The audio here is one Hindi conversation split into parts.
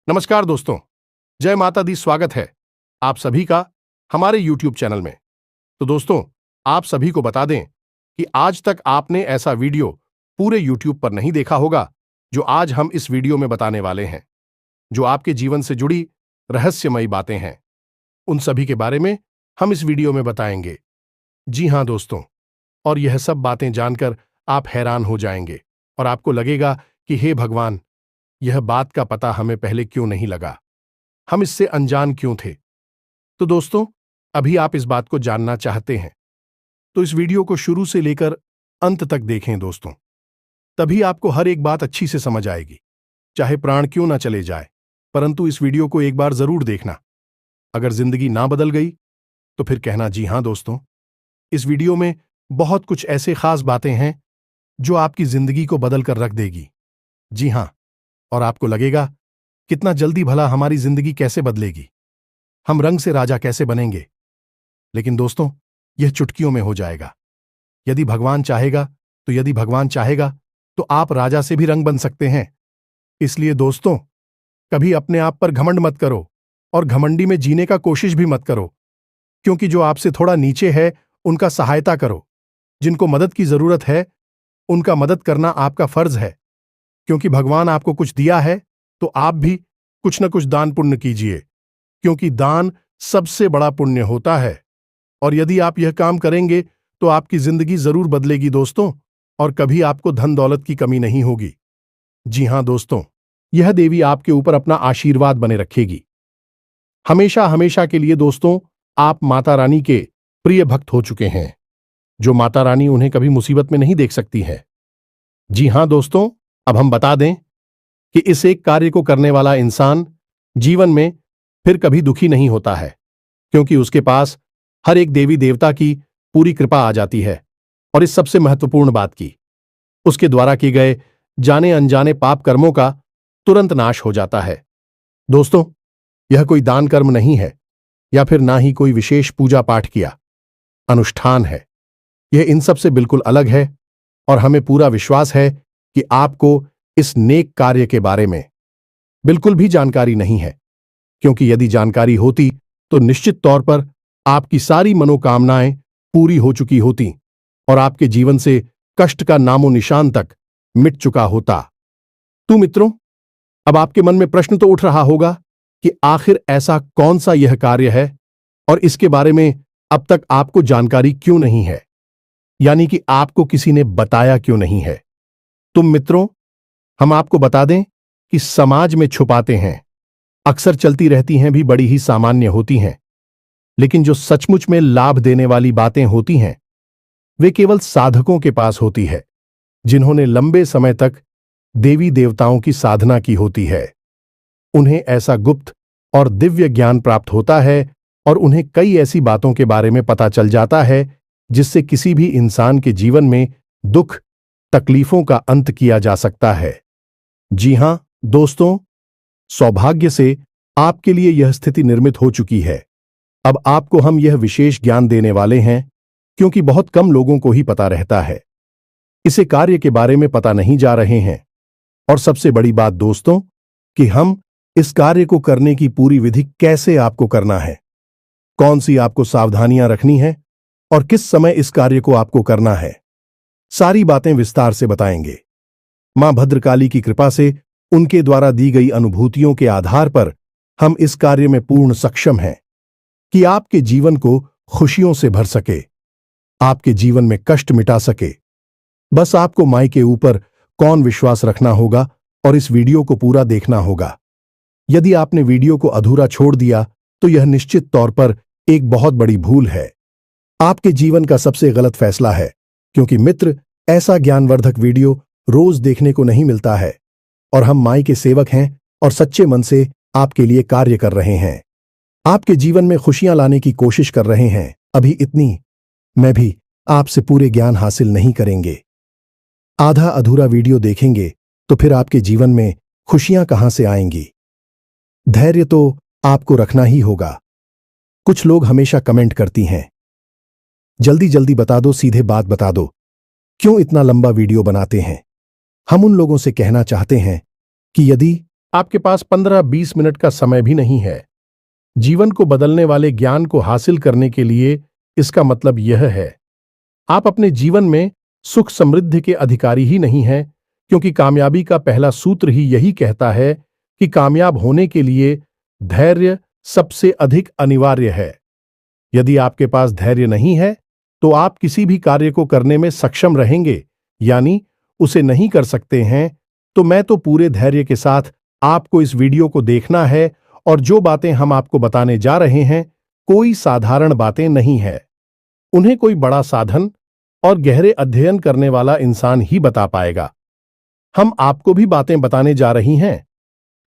नमस्कार दोस्तों, जय माता दी। स्वागत है आप सभी का हमारे YouTube चैनल में। तो दोस्तों, आप सभी को बता दें कि आज तक आपने ऐसा वीडियो पूरे YouTube पर नहीं देखा होगा जो आज हम इस वीडियो में बताने वाले हैं, जो आपके जीवन से जुड़ी रहस्यमयी बातें हैं। उन सभी के बारे में हम इस वीडियो में बताएंगे। जी हां दोस्तों, और यह सब बातें जानकर आप हैरान हो जाएंगे और आपको लगेगा कि हे भगवान, यह बात का पता हमें पहले क्यों नहीं लगा, हम इससे अनजान क्यों थे। तो दोस्तों, अभी आप इस बात को जानना चाहते हैं तो इस वीडियो को शुरू से लेकर अंत तक देखें दोस्तों, तभी आपको हर एक बात अच्छी से समझ आएगी। चाहे प्राण क्यों ना चले जाए, परंतु इस वीडियो को एक बार जरूर देखना। अगर जिंदगी ना बदल गई तो फिर कहना जी हां दोस्तों, इस वीडियो में बहुत कुछ ऐसे खास बातें हैं जो आपकी जिंदगी को बदल कर रख देगी। जी हां, और आपको लगेगा कितना जल्दी भला हमारी जिंदगी कैसे बदलेगी, हम रंग से राजा कैसे बनेंगे। लेकिन दोस्तों, यह चुटकियों में हो जाएगा। यदि भगवान चाहेगा तो आप राजा से भी रंग बन सकते हैं। इसलिए दोस्तों, कभी अपने आप पर घमंड मत करो और घमंडी में जीने का कोशिश भी मत करो, क्योंकि जो आपसे थोड़ा नीचे है उनका सहायता करो। जिनको मदद की जरूरत है उनका मदद करना आपका फर्ज है, क्योंकि भगवान आपको कुछ दिया है तो आप भी कुछ न कुछ दान पुण्य कीजिए, क्योंकि दान सबसे बड़ा पुण्य होता है। और यदि आप यह काम करेंगे तो आपकी जिंदगी जरूर बदलेगी दोस्तों, और कभी आपको धन दौलत की कमी नहीं होगी। जी हां दोस्तों, यह देवी आपके ऊपर अपना आशीर्वाद बने रखेगी हमेशा हमेशा के लिए। दोस्तों, आप माता रानी के प्रिय भक्त हो चुके हैं, जो माता रानी उन्हें कभी मुसीबत में नहीं देख सकती है। जी हां दोस्तों, अब हम बता दें कि इस एक कार्य को करने वाला इंसान जीवन में फिर कभी दुखी नहीं होता है, क्योंकि उसके पास हर एक देवी देवता की पूरी कृपा आ जाती है। और इस सबसे महत्वपूर्ण बात की, उसके द्वारा किए गए जाने अनजाने पाप कर्मों का तुरंत नाश हो जाता है। दोस्तों, यह कोई दान कर्म नहीं है या फिर ना ही कोई विशेष पूजा पाठ किया अनुष्ठान है। यह इन सब से बिल्कुल अलग है, और हमें पूरा विश्वास है कि आपको इस नेक कार्य के बारे में बिल्कुल भी जानकारी नहीं है, क्योंकि यदि जानकारी होती तो निश्चित तौर पर आपकी सारी मनोकामनाएं पूरी हो चुकी होती और आपके जीवन से कष्ट का नामो निशान तक मिट चुका होता। तो मित्रों, अब आपके मन में प्रश्न तो उठ रहा होगा कि आखिर ऐसा कौन सा यह कार्य है और इसके बारे में अब तक आपको जानकारी क्यों नहीं है, यानी कि आपको किसी ने बताया क्यों नहीं है। तुम मित्रों, हम आपको बता दें कि समाज में छुपाते हैं अक्सर चलती रहती हैं भी बड़ी ही सामान्य होती हैं, लेकिन जो सचमुच में लाभ देने वाली बातें होती हैं वे केवल साधकों के पास होती है, जिन्होंने लंबे समय तक देवी देवताओं की साधना की होती है। उन्हें ऐसा गुप्त और दिव्य ज्ञान प्राप्त होता है और उन्हें कई ऐसी बातों के बारे में पता चल जाता है जिससे किसी भी इंसान के जीवन में दुख तकलीफों का अंत किया जा सकता है। जी हां दोस्तों, सौभाग्य से आपके लिए यह स्थिति निर्मित हो चुकी है। अब आपको हम यह विशेष ज्ञान देने वाले हैं, क्योंकि बहुत कम लोगों को ही पता रहता है। इसे कार्य के बारे में पता नहीं जा रहे हैं। और सबसे बड़ी बात दोस्तों, कि हम इस कार्य को करने की पूरी विधि कैसे आपको करना है, कौन सी आपको सावधानियां रखनी है और किस समय इस कार्य को आपको करना है, सारी बातें विस्तार से बताएंगे। मां भद्रकाली की कृपा से उनके द्वारा दी गई अनुभूतियों के आधार पर हम इस कार्य में पूर्ण सक्षम हैं कि आपके जीवन को खुशियों से भर सके, आपके जीवन में कष्ट मिटा सके। बस आपको माई के ऊपर कौन विश्वास रखना होगा और इस वीडियो को पूरा देखना होगा। यदि आपने वीडियो को अधूरा छोड़ दिया तो यह निश्चित तौर पर एक बहुत बड़ी भूल है, आपके जीवन का सबसे गलत फैसला है, क्योंकि मित्र, ऐसा ज्ञानवर्धक वीडियो रोज देखने को नहीं मिलता है और हम माई के सेवक हैं और सच्चे मन से आपके लिए कार्य कर रहे हैं, आपके जीवन में खुशियां लाने की कोशिश कर रहे हैं। अभी इतनी मैं भी आपसे पूरे ज्ञान हासिल नहीं करेंगे। आधा अधूरा वीडियो देखेंगे तो फिर आपके जीवन में खुशियां कहां से आएंगी। धैर्य तो आपको रखना ही होगा। कुछ लोग हमेशा कमेंट करती हैं, जल्दी जल्दी बता दो, सीधे बात बता दो, क्यों इतना लंबा वीडियो बनाते हैं। हम उन लोगों से कहना चाहते हैं कि यदि आपके पास 15-20 मिनट का समय भी नहीं है। जीवन को बदलने वाले ज्ञान को हासिल करने के लिए इसका मतलब यह है, आप अपने जीवन में सुख समृद्धि के अधिकारी ही नहीं हैं, क्योंकि कामयाबी का पहला सूत्र ही यही कहता है कि कामयाब होने के लिए धैर्य सबसे अधिक अनिवार्य है। यदि आपके पास धैर्य नहीं है, तो आप किसी भी कार्य को करने में सक्षम रहेंगे, यानी उसे नहीं कर सकते हैं। तो मैं तो पूरे धैर्य के साथ आपको इस वीडियो को देखना है, और जो बातें हम आपको बताने जा रहे हैं, कोई साधारण बातें नहीं है। उन्हें कोई बड़ा साधन और गहरे अध्ययन करने वाला इंसान ही बता पाएगा। हम आपको भी बातें बताने जा रही हैं,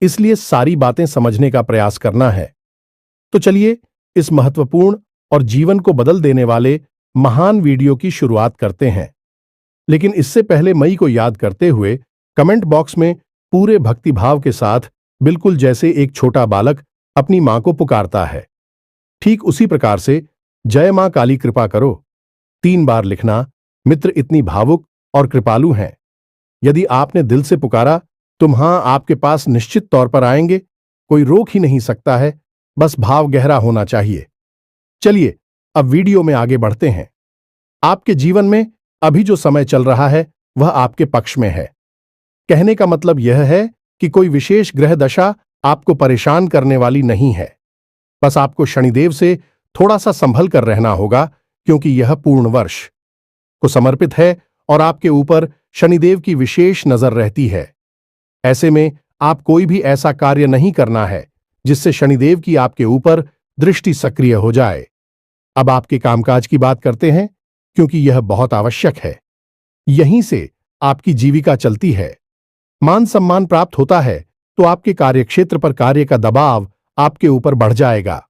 इसलिए सारी बातें समझने का प्रयास करना है। तो चलिए इस महत्वपूर्ण और जीवन को बदल देने वाले महान वीडियो की शुरुआत करते हैं। लेकिन इससे पहले मई को याद करते हुए कमेंट बॉक्स में पूरे भक्तिभाव के साथ, बिल्कुल जैसे एक छोटा बालक अपनी मां को पुकारता है, ठीक उसी प्रकार से जय मां काली कृपा करो 3 बार लिखना। मित्र इतनी भावुक और कृपालु हैं, यदि आपने दिल से पुकारा तो मां आपके पास निश्चित तौर पर आएंगे। कोई रोक ही नहीं सकता है, बस भाव गहरा होना चाहिए। चलिए अब वीडियो में आगे बढ़ते हैं। आपके जीवन में अभी जो समय चल रहा है वह आपके पक्ष में है। कहने का मतलब यह है कि कोई विशेष ग्रह दशा आपको परेशान करने वाली नहीं है। बस आपको शनिदेव से थोड़ा सा संभल कर रहना होगा, क्योंकि यह पूर्ण वर्ष को समर्पित है और आपके ऊपर शनिदेव की विशेष नजर रहती है। ऐसे में आप कोई भी ऐसा कार्य नहीं करना है जिससे शनिदेव की आपके ऊपर दृष्टि सक्रिय हो जाए। अब आपके कामकाज की बात करते हैं, क्योंकि यह बहुत आवश्यक है। यहीं से आपकी जीविका चलती है। मान सम्मान प्राप्त होता है तो आपके कार्यक्षेत्र पर कार्य का दबाव आपके ऊपर बढ़ जाएगा,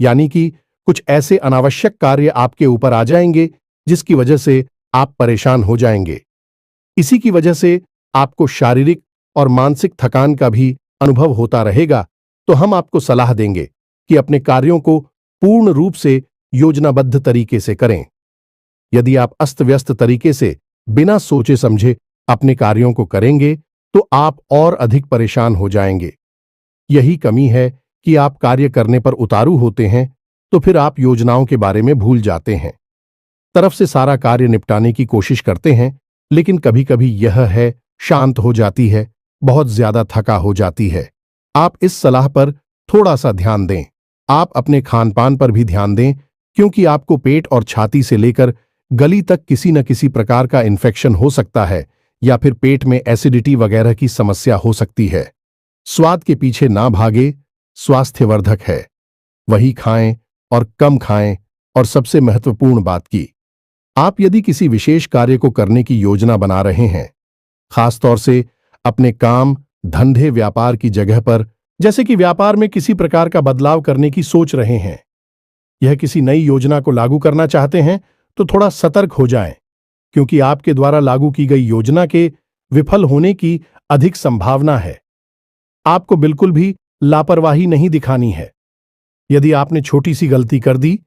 यानी कि कुछ ऐसे अनावश्यक कार्य आपके ऊपर आ जाएंगे जिसकी वजह से आप परेशान हो जाएंगे। इसी की वजह से आपको शारीरिक और मानसिक थकान का भी अनुभव होता रहेगा। तो हम आपको सलाह देंगे कि अपने कार्यों को पूर्ण रूप से योजनाबद्ध तरीके से करें। यदि आप अस्त व्यस्त तरीके से बिना सोचे समझे अपने कार्यों को करेंगे तो आप और अधिक परेशान हो जाएंगे। यही कमी है कि आप कार्य करने पर उतारू होते हैं तो फिर आप योजनाओं के बारे में भूल जाते हैं। तरफ से सारा कार्य निपटाने की कोशिश करते हैं, लेकिन कभी कभी यह है शांत हो जाती है, बहुत ज्यादा थका हो जाती है। आप इस सलाह पर थोड़ा सा ध्यान दें। आप अपने खान पान पर भी ध्यान दें, क्योंकि आपको पेट और छाती से लेकर गली तक किसी न किसी प्रकार का इन्फेक्शन हो सकता है, या फिर पेट में एसिडिटी वगैरह की समस्या हो सकती है। स्वाद के पीछे ना भागे, स्वास्थ्यवर्धक है वही खाएं और कम खाएं। और सबसे महत्वपूर्ण बात की, आप यदि किसी विशेष कार्य को करने की योजना बना रहे हैं, खासतौर से अपने काम धंधे व्यापार की जगह पर, जैसे कि व्यापार में किसी प्रकार का बदलाव करने की सोच रहे हैं, यह किसी नई योजना को लागू करना चाहते हैं, तो थोड़ा सतर्क हो जाएं, क्योंकि आपके द्वारा लागू की गई योजना के विफल होने की अधिक संभावना है। आपको बिल्कुल भी लापरवाही नहीं दिखानी है। यदि आपने छोटी सी गलती कर दी,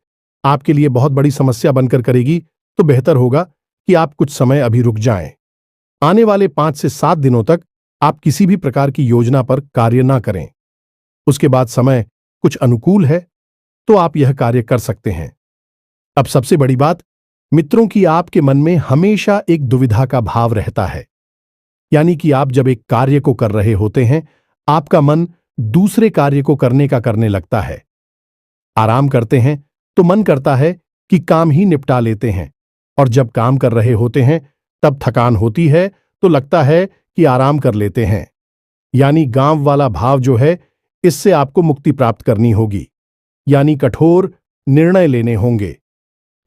आपके लिए बहुत बड़ी समस्या बनकर करेगी, तो बेहतर होगा कि आप कुछ समय अभी रुक जाएं। आने वाले 5 से 7 दिनों तक आप किसी भी प्रकार की योजना पर कार्य ना करें। उसके बाद समय कुछ अनुकूल है तो आप यह कार्य कर सकते हैं। अब सबसे बड़ी बात, मित्रों की आपके मन में हमेशा एक दुविधा का भाव रहता है, यानी कि आप जब एक कार्य को कर रहे होते हैं, आपका मन दूसरे कार्य को करने का करने लगता है। आराम करते हैं तो मन करता है कि काम ही निपटा लेते हैं, और जब काम कर रहे होते हैं तब थकान होती है तो लगता है कि आराम कर लेते हैं। यानी गांव वाला भाव जो है, इससे आपको मुक्ति प्राप्त करनी होगी, यानी कठोर निर्णय लेने होंगे,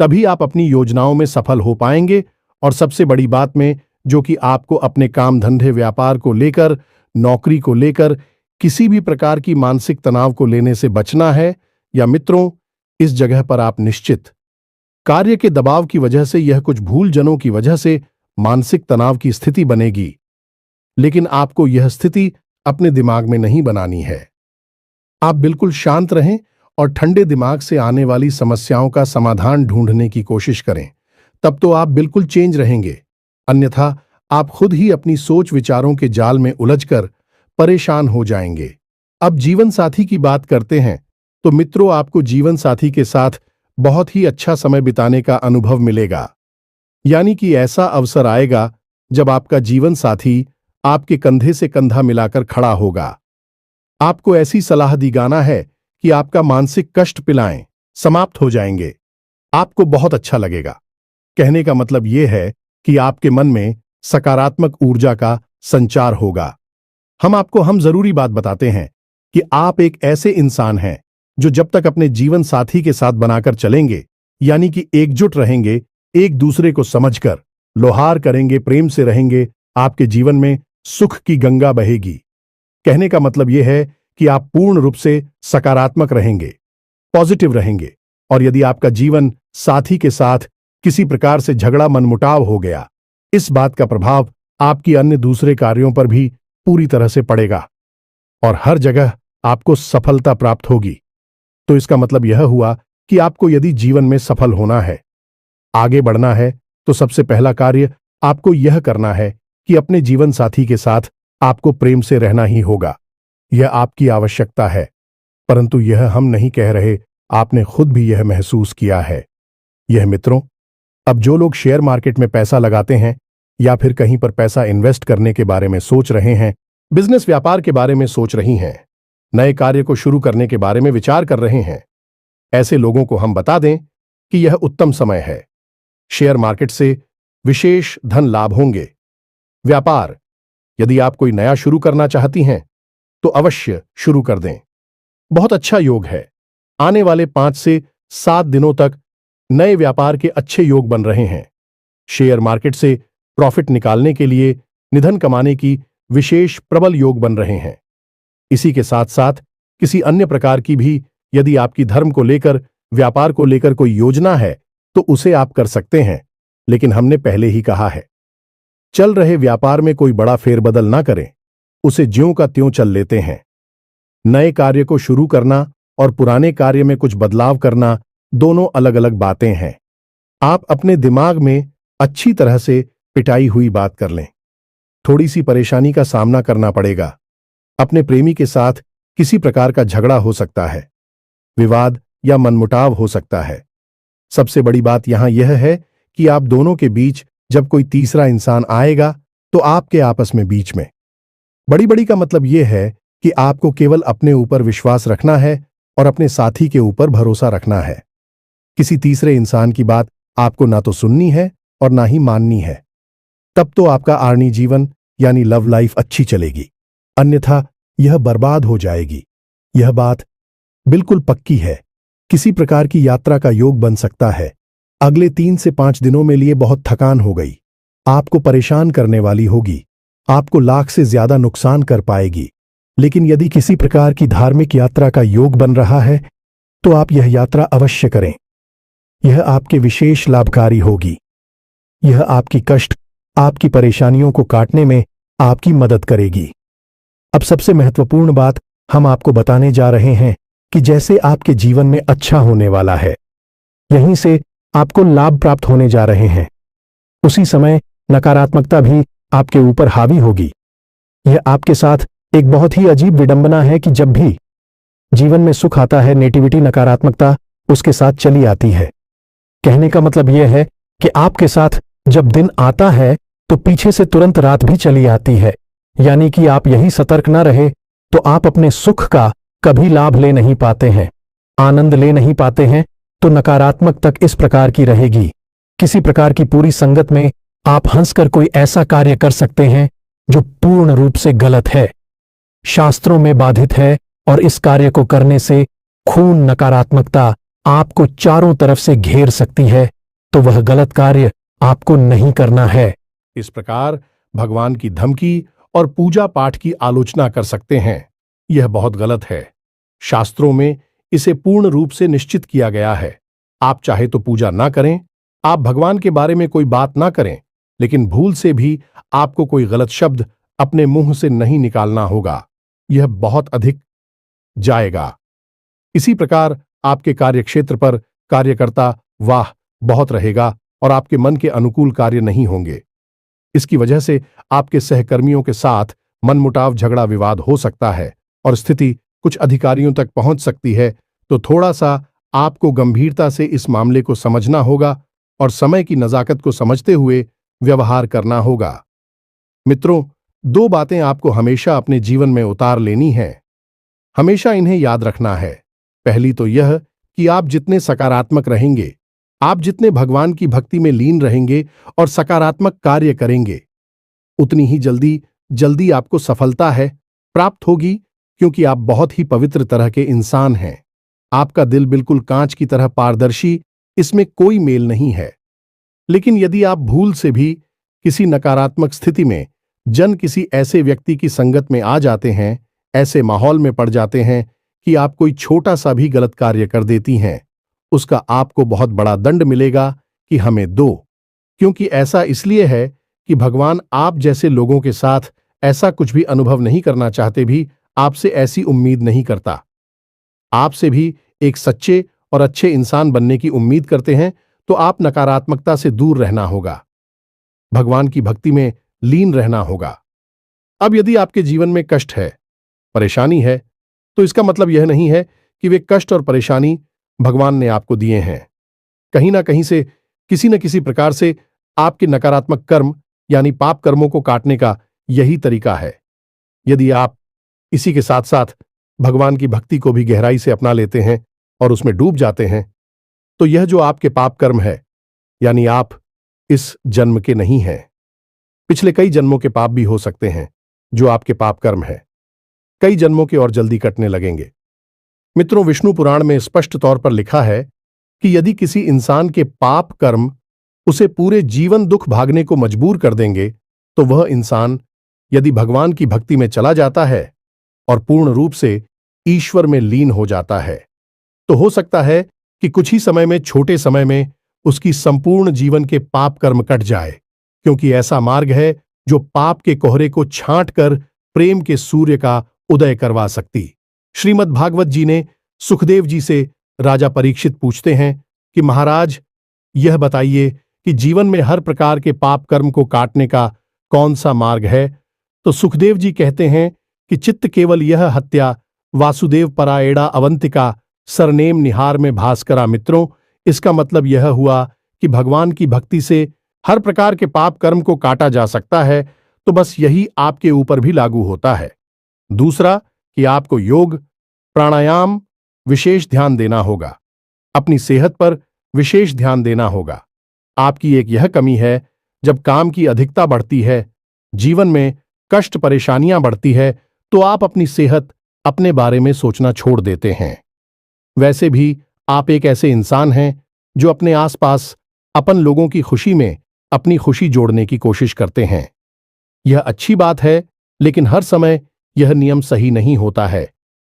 तभी आप अपनी योजनाओं में सफल हो पाएंगे। और सबसे बड़ी बात में, जो कि आपको अपने काम धंधे व्यापार को लेकर, नौकरी को लेकर किसी भी प्रकार की मानसिक तनाव को लेने से बचना है, या मित्रों, इस जगह पर आप निश्चित कार्य के दबाव की वजह से, यह कुछ भूल जनों की वजह से मानसिक तनाव की स्थिति बनेगी। लेकिन आपको यह स्थिति अपने दिमाग में नहीं बनानी है। आप बिल्कुल शांत रहें और ठंडे दिमाग से आने वाली समस्याओं का समाधान ढूंढने की कोशिश करें, तब तो आप बिल्कुल चेंज रहेंगे। अन्यथा आप खुद ही अपनी सोच विचारों के जाल में उलझकर परेशान हो जाएंगे। अब जीवन साथी की बात करते हैं तो मित्रों, आपको जीवन साथी के साथ बहुत ही अच्छा समय बिताने का अनुभव मिलेगा। यानी कि ऐसा अवसर आएगा जब आपका जीवन साथी आपके कंधे से कंधा मिलाकर खड़ा होगा। आपको ऐसी सलाह दी गाना है कि आपका मानसिक कष्ट पिलाएं समाप्त हो जाएंगे। आपको बहुत अच्छा लगेगा। कहने का मतलब यह है कि आपके मन में सकारात्मक ऊर्जा का संचार होगा। हम जरूरी बात बताते हैं कि आप एक ऐसे इंसान हैं जो जब तक अपने जीवन साथी के साथ बनाकर चलेंगे, यानी कि एकजुट रहेंगे, एक दूसरे को समझकर लोहार करेंगे, प्रेम से रहेंगे, आपके जीवन में सुख की गंगा बहेगी। कहने का मतलब यह है कि आप पूर्ण रूप से सकारात्मक रहेंगे, पॉजिटिव रहेंगे। और यदि आपका जीवन साथी के साथ किसी प्रकार से झगड़ा, मनमुटाव हो गया, इस बात का प्रभाव आपकी अन्य दूसरे कार्यों पर भी पूरी तरह से पड़ेगा और हर जगह आपको सफलता प्राप्त होगी। तो इसका मतलब यह हुआ कि आपको यदि जीवन में सफल होना है, आगे बढ़ना है, तो सबसे पहला कार्य आपको यह करना है कि अपने जीवन साथी के साथ आपको प्रेम से रहना ही होगा। यह आपकी आवश्यकता है, परंतु यह हम नहीं कह रहे, आपने खुद भी यह महसूस किया है। यह मित्रों, अब जो लोग शेयर मार्केट में पैसा लगाते हैं या फिर कहीं पर पैसा इन्वेस्ट करने के बारे में सोच रहे हैं, बिजनेस व्यापार के बारे में सोच रही हैं, नए कार्य को शुरू करने के बारे में विचार कर रहे हैं, ऐसे लोगों को हम बता दें कि यह उत्तम समय है। शेयर मार्केट से विशेष धन लाभ होंगे। व्यापार, यदि आप कोई नया शुरू करना चाहती हैं तो अवश्य शुरू कर दें। बहुत अच्छा योग है। आने वाले 5 से 7 दिनों तक नए व्यापार के अच्छे योग बन रहे हैं। शेयर मार्केट से प्रॉफिट निकालने के लिए, निधन कमाने की विशेष प्रबल योग बन रहे हैं। इसी के साथ साथ किसी अन्य प्रकार की भी यदि आपकी धर्म को लेकर, व्यापार को लेकर कोई योजना है तो उसे आप कर सकते हैं। लेकिन हमने पहले ही कहा है, चल रहे व्यापार में कोई बड़ा फेरबदल ना करें, उसे ज्यों का त्यों चल लेते हैं। नए कार्य को शुरू करना और पुराने कार्य में कुछ बदलाव करना दोनों अलग अलग बातें हैं। आप अपने दिमाग में अच्छी तरह से पिटाई हुई बात कर लें। थोड़ी सी परेशानी का सामना करना पड़ेगा। अपने प्रेमी के साथ किसी प्रकार का झगड़ा हो सकता है, विवाद या मनमुटाव हो सकता है। सबसे बड़ी बात यहां यह है कि आप दोनों के बीच जब कोई तीसरा इंसान आएगा तो आपके आपस में बीच में बड़ी का मतलब यह है कि आपको केवल अपने ऊपर विश्वास रखना है और अपने साथी के ऊपर भरोसा रखना है। किसी तीसरे इंसान की बात आपको ना तो सुननी है और ना ही माननी है। तब तो आपका आर्णी जीवन यानी लव लाइफ अच्छी चलेगी, अन्यथा यह बर्बाद हो जाएगी। यह बात बिल्कुल पक्की है। किसी प्रकार की यात्रा का योग बन सकता है। अगले 3 से 5 दिनों में लिए बहुत थकान हो गई, आपको परेशान करने वाली होगी, आपको लाख से ज्यादा नुकसान कर पाएगी। लेकिन यदि किसी प्रकार की धार्मिक यात्रा का योग बन रहा है तो आप यह यात्रा अवश्य करें। यह आपके विशेष लाभकारी होगी। यह आपकी कष्ट, आपकी परेशानियों को काटने में आपकी मदद करेगी। अब सबसे महत्वपूर्ण बात हम आपको बताने जा रहे हैं कि जैसे आपके जीवन में अच्छा होने वाला है, यहीं से आपको लाभ प्राप्त होने जा रहे हैं, उसी समय नकारात्मकता भी आपके ऊपर हावी होगी। यह आपके साथ एक बहुत ही अजीब विडंबना है कि जब भी जीवन में सुख आता है, नेगेटिविटी, नकारात्मकता उसके साथ चली आती है। कहने का मतलब यह है कि आपके साथ जब दिन आता है तो पीछे से तुरंत रात भी चली आती है। यानी कि आप यही सतर्क न रहे तो आप अपने सुख का कभी लाभ ले नहीं पाते हैं, आनंद ले नहीं पाते हैं। तो नकारात्मक तक इस प्रकार की रहेगी। किसी प्रकार की पूरी संगत में आप हंसकर कोई ऐसा कार्य कर सकते हैं जो पूर्ण रूप से गलत है, शास्त्रों में बाधित है, और इस कार्य को करने से खून नकारात्मकता आपको चारों तरफ से घेर सकती है। तो वह गलत कार्य आपको नहीं करना है। इस प्रकार भगवान की धमकी और पूजा पाठ की आलोचना कर सकते हैं, यह बहुत गलत है। शास्त्रों में इसे पूर्ण रूप से निश्चित किया गया है। आप चाहे तो पूजा ना करें, आप भगवान के बारे में कोई बात ना करें, लेकिन भूल से भी आपको कोई गलत शब्द अपने मुंह से नहीं निकालना होगा। यह बहुत अधिक जाएगा। इसी प्रकार आपके कार्यक्षेत्र पर कार्यकर्ता वाह बहुत रहेगा और आपके मन के अनुकूल कार्य नहीं होंगे। इसकी वजह से आपके सहकर्मियों के साथ मनमुटाव, झगड़ा विवाद हो सकता है और स्थिति कुछ अधिकारियों तक पहुंच सकती है, तो थोड़ा सा आपको गंभीरता से इस मामले को समझना होगा और समय की नजाकत को समझते हुए व्यवहार करना होगा। मित्रों, दो बातें आपको हमेशा अपने जीवन में उतार लेनी हैं। हमेशा इन्हें याद रखना है। पहली तो यह कि आप जितने सकारात्मक रहेंगे, आप जितने भगवान की भक्ति में लीन रहेंगे और सकारात्मक कार्य करेंगे, उतनी ही जल्दी जल्दी आपको सफलता है प्राप्त होगी, क्योंकि आप बहुत ही पवित्र तरह के इंसान हैं। आपका दिल बिल्कुल कांच की तरह पारदर्शी, इसमें कोई मेल नहीं है। लेकिन यदि आप भूल से भी किसी नकारात्मक स्थिति में किसी ऐसे व्यक्ति की संगत में आ जाते हैं, ऐसे माहौल में पड़ जाते हैं कि आप कोई छोटा सा भी गलत कार्य कर देती हैं, उसका आपको बहुत बड़ा दंड मिलेगा कि हमें दो। क्योंकि ऐसा इसलिए है कि भगवान आप जैसे लोगों के साथ ऐसा कुछ भी अनुभव नहीं करना चाहते भी आपसे ऐसी उम्मीद नहीं करता। आपसे भी एक सच्चे और अच्छे इंसान बनने की उम्मीद करते हैं, तो आप नकारात्मकता से दूर रहना होगा, भगवान की भक्ति में लीन रहना होगा। अब यदि आपके जीवन में कष्ट है, परेशानी है, तो इसका मतलब यह नहीं है कि वे कष्ट और परेशानी भगवान ने आपको दिए हैं। कहीं ना कहीं से, किसी न किसी प्रकार से आपके नकारात्मक कर्म यानी पाप कर्मों को काटने का यही तरीका है। यदि आप इसी के साथ साथ भगवान की भक्ति को भी गहराई से अपना लेते हैं और उसमें डूब जाते हैं, तो यह जो आपके पाप कर्म है, यानी आप इस जन्म के नहीं हैं, पिछले कई जन्मों के पाप भी हो सकते हैं जो आपके पाप कर्म है, कई जन्मों के और जल्दी कटने लगेंगे। मित्रों, विष्णु पुराण में स्पष्ट तौर पर लिखा है कि यदि किसी इंसान के पाप कर्म उसे पूरे जीवन दुख भागने को मजबूर कर देंगे, तो वह इंसान यदि भगवान की भक्ति में चला जाता है और पूर्ण रूप से ईश्वर में लीन हो जाता है, तो हो सकता है कि कुछ ही समय में, छोटे समय में उसकी संपूर्ण जीवन के पाप कर्म कट जाए, क्योंकि ऐसा मार्ग है जो पाप के कोहरे को छांट कर प्रेम के सूर्य का उदय करवा सकती। श्रीमद् भागवत जी ने सुखदेव जी से राजा परीक्षित पूछते हैं कि महाराज, यह बताइए कि जीवन में हर प्रकार के पाप कर्म को काटने का कौन सा मार्ग है? तो सुखदेव जी कहते हैं कि चित्त केवल यह हत्या वासुदेव पराएड़ा अवंतिका सरनेम निहार में भास्करा। मित्रों, इसका मतलब यह हुआ कि भगवान की भक्ति से हर प्रकार के पाप कर्म को काटा जा सकता है, तो बस यही आपके ऊपर भी लागू होता है। दूसरा कि आपको योग, प्राणायाम विशेष ध्यान देना होगा, अपनी सेहत पर विशेष ध्यान देना होगा। आपकी एक यह कमी है, जब काम की अधिकता बढ़ती है, जीवन में कष्ट परेशानियां बढ़ती है, तो आप अपनी सेहत, अपने बारे में सोचना छोड़ देते हैं। वैसे भी आप एक ऐसे इंसान हैं जो अपने आसपास अपन लोगों की खुशी में अपनी खुशी जोड़ने की कोशिश करते हैं। यह अच्छी बात है, लेकिन हर समय यह नियम सही नहीं होता है,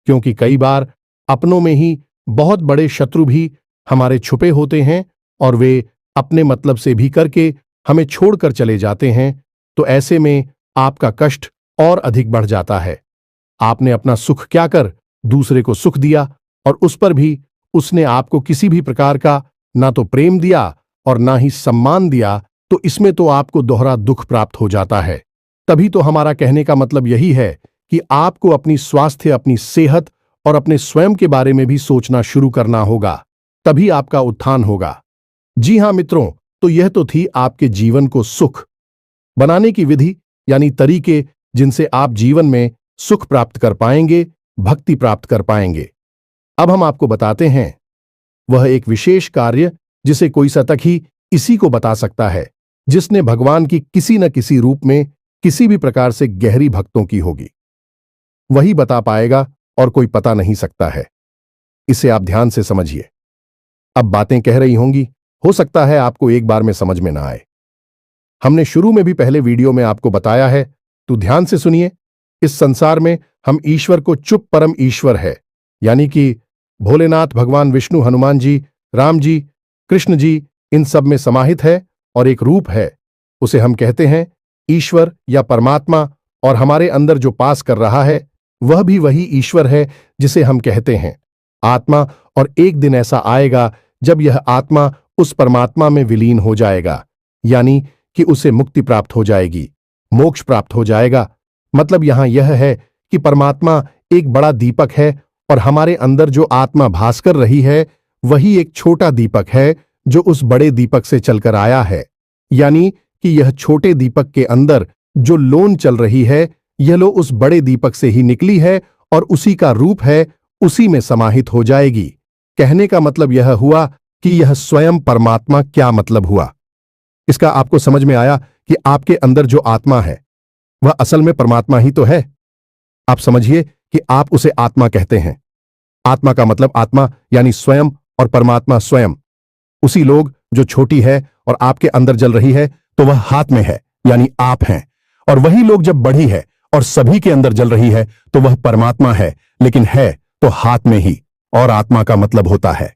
क्योंकि कई बार अपनों में ही बहुत बड़े शत्रु भी हमारे छुपे होते हैं और वे अपने मतलब से भी करके हमें छोड़कर चले जाते हैं। तो ऐसे में आपका कष्ट और अधिक बढ़ जाता है। आपने अपना सुख क्या कर दूसरे को सुख दिया, और उस पर भी उसने आपको किसी भी प्रकार का ना तो प्रेम दिया और ना ही सम्मान दिया, तो इसमें तो आपको दोहरा दुख प्राप्त हो जाता है। तभी तो हमारा कहने का मतलब यही है कि आपको अपनी स्वास्थ्य, अपनी सेहत और अपने स्वयं के बारे में भी सोचना शुरू करना होगा, तभी आपका उत्थान होगा। जी हां मित्रों, तो यह तो थी आपके जीवन को सुख बनाने की विधि, यानी तरीके जिनसे आप जीवन में सुख प्राप्त कर पाएंगे, भक्ति प्राप्त कर पाएंगे। अब हम आपको बताते हैं वह एक विशेष कार्य जिसे कोई सतक ही इसी को बता सकता है, जिसने भगवान की किसी न किसी रूप में किसी भी प्रकार से गहरी भक्तों की होगी। वही बता पाएगा और कोई पता नहीं सकता है। इसे आप ध्यान से समझिए। अब बातें कह रही होंगी, हो सकता है आपको एक बार में समझ में ना आए। हमने शुरू में भी पहले वीडियो में आपको बताया है, तो ध्यान से सुनिए। इस संसार में हम ईश्वर को चुप परम ईश्वर है, यानी कि भोलेनाथ, भगवान विष्णु, हनुमान जी, राम जी, कृष्ण जी, इन सब में समाहित है और एक रूप है, उसे हम कहते हैं ईश्वर या परमात्मा। और हमारे अंदर जो पास कर रहा है वह भी वही ईश्वर है जिसे हम कहते हैं आत्मा। और एक दिन ऐसा आएगा जब यह आत्मा उस परमात्मा में विलीन हो जाएगा, यानी कि उसे मुक्ति प्राप्त हो जाएगी, मोक्ष प्राप्त हो जाएगा। मतलब यहां यह है कि परमात्मा एक बड़ा दीपक है और हमारे अंदर जो आत्मा भास कर रही है वही एक छोटा दीपक है जो उस बड़े दीपक से चलकर आया है। यानी कि यह छोटे दीपक के अंदर जो लोन चल रही है यह लो उस बड़े दीपक से ही निकली है और उसी का रूप है, उसी में समाहित हो जाएगी। कहने का मतलब यह हुआ कि यह स्वयं परमात्मा। क्या मतलब हुआ इसका? आपको समझ में आया कि आपके अंदर जो आत्मा है वह असल में परमात्मा ही तो है। आप समझिए कि आप उसे आत्मा कहते हैं। आत्मा का मतलब आत्मा यानी स्वयं, और परमात्मा स्वयं। उसी लोग जो छोटी है और आपके अंदर जल रही है तो वह हाथ में है यानी आप हैं, और वही लोग जब बढ़ी है और सभी के अंदर जल रही है तो वह परमात्मा है, लेकिन है तो हाथ में ही। और आत्मा का मतलब होता है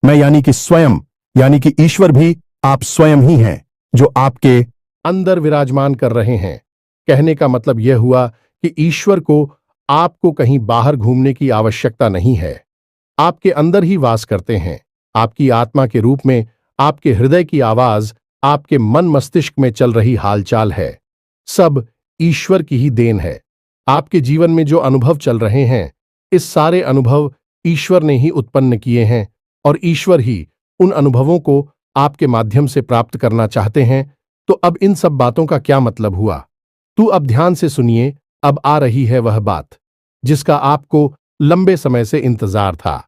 मैं, यानी कि स्वयं, यानी कि ईश्वर भी आप स्वयं ही हैं जो आपके अंदर विराजमान कर रहे हैं। कहने का मतलब यह हुआ कि ईश्वर को आपको कहीं बाहर घूमने की आवश्यकता नहीं है, आपके अंदर ही वास करते हैं। आपकी आत्मा के रूप में आपके हृदय की आवाज, आपके मन मस्तिष्क में चल रही हालचाल है, सब ईश्वर की ही देन है। आपके जीवन में जो अनुभव चल रहे हैं इस सारे अनुभव ईश्वर ने ही उत्पन्न किए हैं, और ईश्वर ही उन अनुभवों को आपके माध्यम से प्राप्त करना चाहते हैं। तो अब इन सब बातों का क्या मतलब हुआ? तू अब ध्यान से सुनिए, अब आ रही है वह बात जिसका आपको लंबे समय से इंतजार था।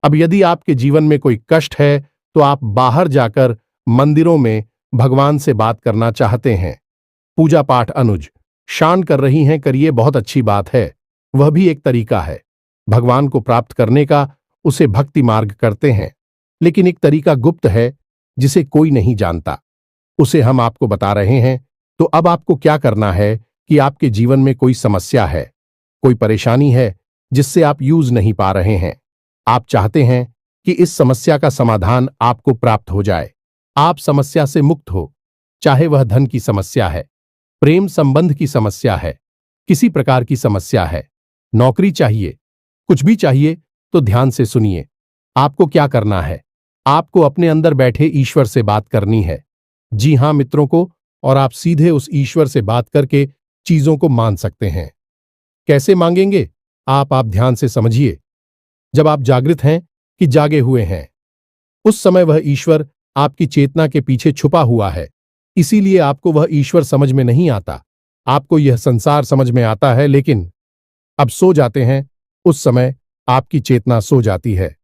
अब यदि आपके जीवन में कोई कष्ट है तो आप बाहर जाकर मंदिरों में भगवान से बात करना चाहते हैं। पूजा पाठ अनुज शान कर रही हैं, करिए, बहुत अच्छी बात है। वह भी एक तरीका है भगवान को प्राप्त करने का, उसे भक्ति मार्ग करते हैं। लेकिन एक तरीका गुप्त है जिसे कोई नहीं जानता, उसे हम आपको बता रहे हैं। तो अब आपको क्या करना है कि आपके जीवन में कोई समस्या है, कोई परेशानी है जिससे आप यूज नहीं पा रहे हैं। आप चाहते हैं कि इस समस्या का समाधान आपको प्राप्त हो जाए, आप समस्या से मुक्त हो। चाहे वह धन की समस्या है, प्रेम संबंध की समस्या है, किसी प्रकार की समस्या है, नौकरी चाहिए, कुछ भी चाहिए, तो ध्यान से सुनिए। आपको क्या करना है? आपको अपने अंदर बैठे ईश्वर से बात करनी है। जी हां मित्रों को, और आप सीधे उस ईश्वर से बात करके चीजों को मान सकते हैं। कैसे मांगेंगे? आप ध्यान से समझिए। जब आप जागृत हैं कि जागे हुए हैं, उस समय वह ईश्वर आपकी चेतना के पीछे छुपा हुआ है, इसीलिए आपको वह ईश्वर समझ में नहीं आता। आपको यह संसार समझ में आता है, लेकिन अब सो जाते हैं, उस समय आपकी चेतना सो जाती है।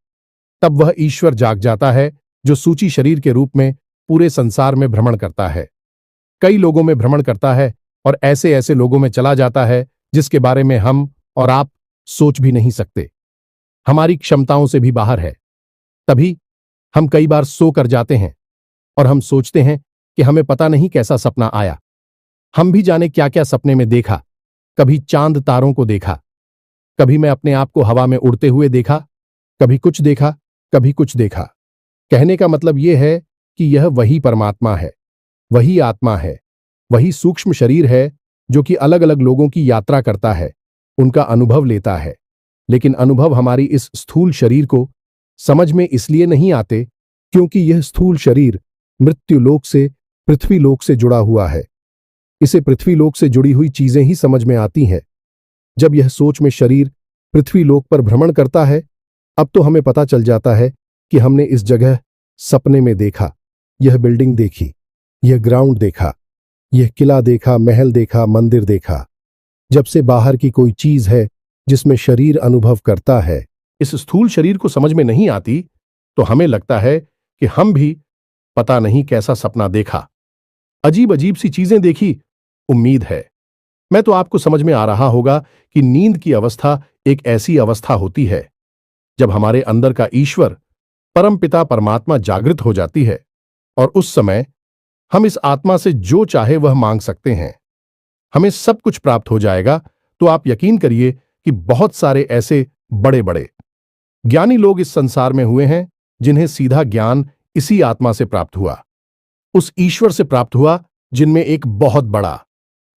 तब वह ईश्वर जाग जाता है जो सूची शरीर के रूप में पूरे संसार में भ्रमण करता है, कई लोगों में भ्रमण करता है, और ऐसे ऐसे लोगों में चला जाता है जिसके बारे में हम और आप सोच भी नहीं सकते, हमारी क्षमताओं से भी बाहर है। तभी हम कई बार सो कर जाते हैं और हम सोचते हैं कि हमें पता नहीं कैसा सपना आया। हम भी जाने क्या क्या सपने में देखा। कभी चांद तारों को देखा, कभी मैं अपने आप को हवा में उड़ते हुए देखा, कभी कुछ देखा, कभी कुछ देखा। कहने का मतलब यह है कि यह वही परमात्मा है, वही आत्मा है, वही सूक्ष्म शरीर है जो कि अलग अलग लोगों की यात्रा करता है, उनका अनुभव लेता है। लेकिन अनुभव हमारी इस स्थूल शरीर को समझ में इसलिए नहीं आते क्योंकि यह स्थूल शरीर मृत्यु लोक से, पृथ्वी लोक से जुड़ा हुआ है। इसे पृथ्वी लोक से जुड़ी हुई चीजें ही समझ में आती हैं। जब यह सोच में शरीर पृथ्वी लोक पर भ्रमण करता है, अब तो हमें पता चल जाता है कि हमने इस जगह सपने में देखा, यह बिल्डिंग देखी, यह ग्राउंड देखा, यह किला देखा, महल देखा, मंदिर देखा। जब से बाहर की कोई चीज है जिसमें शरीर अनुभव करता है, इस स्थूल शरीर को समझ में नहीं आती, तो हमें लगता है कि हम भी पता नहीं कैसा सपना देखा, अजीब अजीब सी चीजें देखी। उम्मीद है मैं तो आपको समझ में आ रहा होगा कि नींद की अवस्था एक ऐसी अवस्था होती है जब हमारे अंदर का ईश्वर, परमपिता परमात्मा जागृत हो जाती है, और उस समय हम इस आत्मा से जो चाहे वह मांग सकते हैं, हमें सब कुछ प्राप्त हो जाएगा। तो आप यकीन करिए कि बहुत सारे ऐसे बड़े बड़े ज्ञानी लोग इस संसार में हुए हैं जिन्हें सीधा ज्ञान इसी आत्मा से प्राप्त हुआ, उस ईश्वर से प्राप्त हुआ, जिनमें एक बहुत बड़ा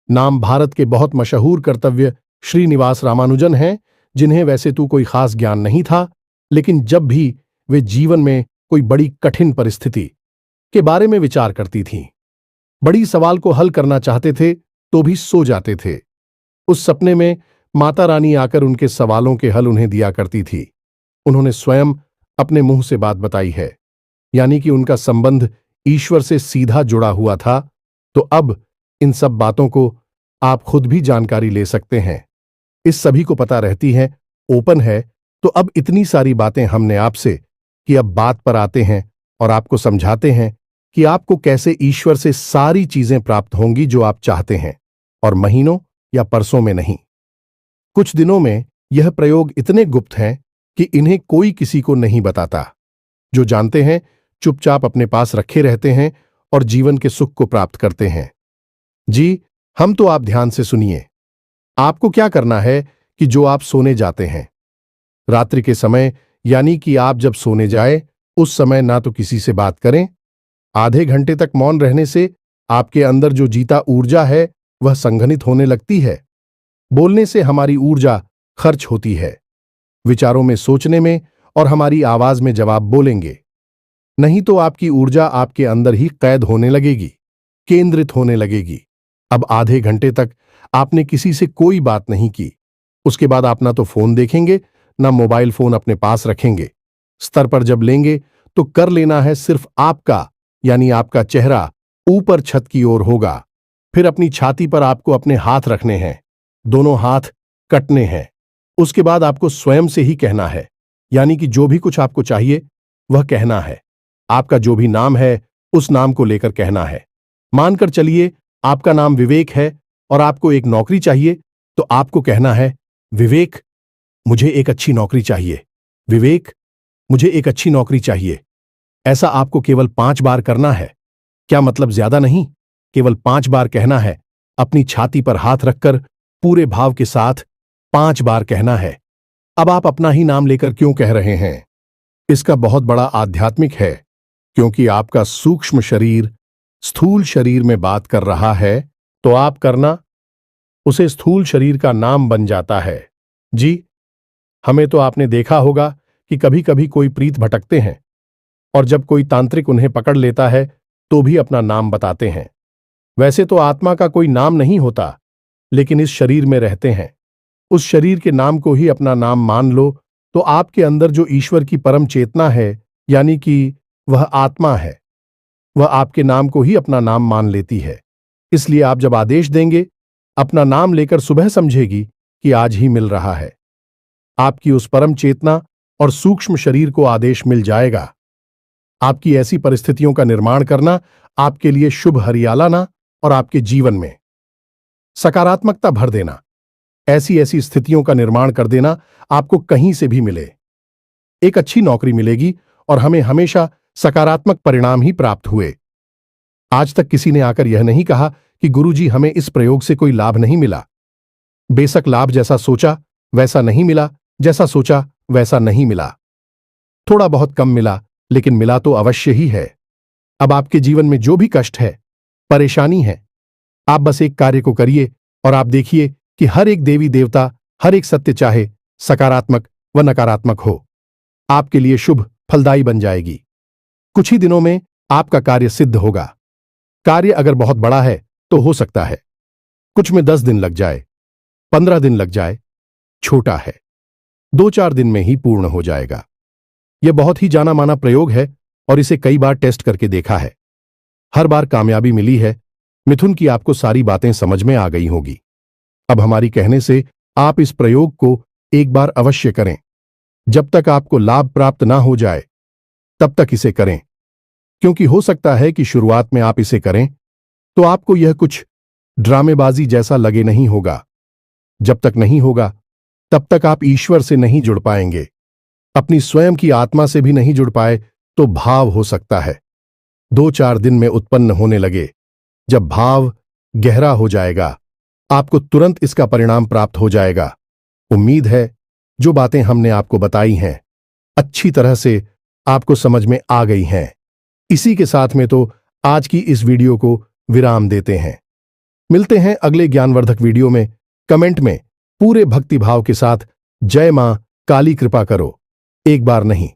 नाम भारत के बहुत मशहूर कर्तव्य श्रीनिवास रामानुजन हैं, जिन्हें वैसे तो कोई खास ज्ञान नहीं था, लेकिन जब भी वे जीवन में कोई बड़ी कठिन परिस्थिति के बारे में विचार करती थीं, बड़ी सवाल को हल करना चाहते थे, तो भी सो जाते थे। उस सपने में माता रानी आकर उनके सवालों के हल उन्हें दिया करती थी। उन्होंने स्वयं अपने मुंह से बात बताई है, यानी कि उनका संबंध ईश्वर से सीधा जुड़ा हुआ था। तो अब इन सब बातों को आप खुद भी जानकारी ले सकते हैं। इस सभी को पता रहती है, ओपन है। तो अब इतनी सारी बातें हमने आपसे कि अब बात पर आते हैं और आपको समझाते हैं कि आपको कैसे ईश्वर से सारी चीजें प्राप्त होंगी जो आप चाहते हैं, और महीनों या परसों में नहीं। कुछ दिनों में यह प्रयोग इतने गुप्त हैं कि इन्हें कोई किसी को नहीं बताता। जो जानते हैं चुपचाप अपने पास रखे रहते हैं और जीवन के सुख को प्राप्त करते हैं। जी, हम तो आप ध्यान से सुनिए। आपको क्या करना है कि जो आप सोने जाते हैं, रात्रि के समय, यानी कि आप जब सोने जाए उस समय ना तो किसी से बात करें। आधे घंटे तक मौन रहने से आपके अंदर जो जीता ऊर्जा है वह संघनित होने लगती है। बोलने से हमारी ऊर्जा खर्च होती है, विचारों में सोचने में, और हमारी आवाज में जवाब बोलेंगे। नहीं तो आपकी ऊर्जा आपके अंदर ही कैद होने लगेगी, केंद्रित होने लगेगी। अब आधे घंटे तक आपने किसी से कोई बात नहीं की। उसके बाद आप ना तो फोन देखेंगे, ना मोबाइल फोन अपने पास रखेंगे। स्तर पर जब लेंगे तो कर लेना है सिर्फ आपका, यानी आपका चेहरा ऊपर छत की ओर होगा। फिर अपनी छाती पर आपको अपने हाथ रखने हैं, दोनों हाथ कटने हैं। उसके बाद आपको स्वयं से ही कहना है, यानी कि जो भी कुछ आपको चाहिए वह कहना है। आपका जो भी नाम है उस नाम को लेकर कहना है। मानकर चलिए आपका नाम विवेक है और आपको एक नौकरी चाहिए, तो आपको कहना है, विवेक मुझे एक अच्छी नौकरी चाहिए, विवेक मुझे एक अच्छी नौकरी चाहिए। ऐसा आपको केवल 5 बार करना है। क्या मतलब ज्यादा नहीं, केवल 5 बार कहना है। अपनी छाती पर हाथ रखकर पूरे भाव के साथ 5 बार कहना है। अब आप अपना ही नाम लेकर क्यों कह रहे हैं? इसका बहुत बड़ा आध्यात्मिक है, क्योंकि आपका सूक्ष्म शरीर स्थूल शरीर में बात कर रहा है, तो आप करना उसे स्थूल शरीर का नाम बन जाता है। जी, हमें तो आपने देखा होगा कि कभी कभी कोई प्रीत भटकते हैं, और जब कोई तांत्रिक उन्हें पकड़ लेता है तो भी अपना नाम बताते हैं। वैसे तो आत्मा का कोई नाम नहीं होता, लेकिन इस शरीर में रहते हैं। उस शरीर के नाम को ही अपना नाम मान लो, तो आपके अंदर जो ईश्वर की परम चेतना है, यानी कि वह आत्मा है, वह आपके नाम को ही अपना नाम मान लेती है। इसलिए आप जब आदेश देंगे, अपना नाम लेकर सुबह समझेगी कि आज ही मिल रहा है। आपकी उस परम चेतना और सूक्ष्म शरीर को आदेश मिल जाएगा। आपकी ऐसी परिस्थितियों का निर्माण करना आपके लिए शुभ हरियाला ना, और आपके जीवन में सकारात्मकता भर देना, ऐसी ऐसी स्थितियों का निर्माण कर देना आपको कहीं से भी मिले। एक अच्छी नौकरी मिलेगी और हमें हमेशा सकारात्मक परिणाम ही प्राप्त हुए। आज तक किसी ने आकर यह नहीं कहा कि गुरुजी हमें इस प्रयोग से कोई लाभ नहीं मिला। बेशक लाभ जैसा सोचा वैसा नहीं मिला, जैसा सोचा वैसा नहीं मिला। थोड़ा बहुत कम मिला, लेकिन मिला तो अवश्य ही है। अब आपके जीवन में जो भी कष्ट है, परेशानी है, आप बस एक कार्य को करिए और आप देखिए कि हर एक देवी देवता, हर एक सत्य, चाहे सकारात्मक व नकारात्मक हो, आपके लिए शुभ फलदायी बन जाएगी। कुछ ही दिनों में आपका कार्य सिद्ध होगा। कार्य अगर बहुत बड़ा है तो हो सकता है कुछ में 10 दिन लग जाए, 15 दिन लग जाए। छोटा है 2-4 दिन में ही पूर्ण हो जाएगा। यह बहुत ही जाना माना प्रयोग है और इसे कई बार टेस्ट करके देखा है। हर बार कामयाबी मिली है। मिथुन की आपको सारी बातें समझ में आ गई होगी। अब हमारी कहने से आप इस प्रयोग को एक बार अवश्य करें। जब तक आपको लाभ प्राप्त ना हो जाए तब तक इसे करें, क्योंकि हो सकता है कि शुरुआत में आप इसे करें तो आपको यह कुछ ड्रामेबाजी जैसा लगे नहीं होगा। जब तक नहीं होगा तब तक आप ईश्वर से नहीं जुड़ पाएंगे, अपनी स्वयं की आत्मा से भी नहीं जुड़ पाए तो भाव हो सकता है 2-4 दिन में उत्पन्न होने लगे। जब भाव गहरा हो जाएगा आपको तुरंत इसका परिणाम प्राप्त हो जाएगा। उम्मीद है जो बातें हमने आपको बताई हैं अच्छी तरह से आपको समझ में आ गई हैं। इसी के साथ में तो आज की इस वीडियो को विराम देते हैं। मिलते हैं अगले ज्ञानवर्धक वीडियो में। कमेंट में पूरे भक्तिभाव के साथ जय मां काली कृपा करो 1 बार नहीं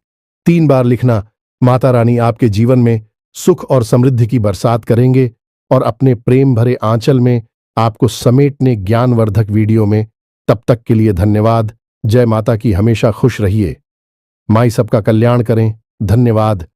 3 बार लिखना। माता रानी आपके जीवन में सुख और समृद्धि की बरसात करेंगे और अपने प्रेम भरे आंचल में आपको समेटने ज्ञानवर्धक वीडियो में। तब तक के लिए धन्यवाद। जय माता की। हमेशा खुश रहिए। माई सबका कल्याण करें। धन्यवाद।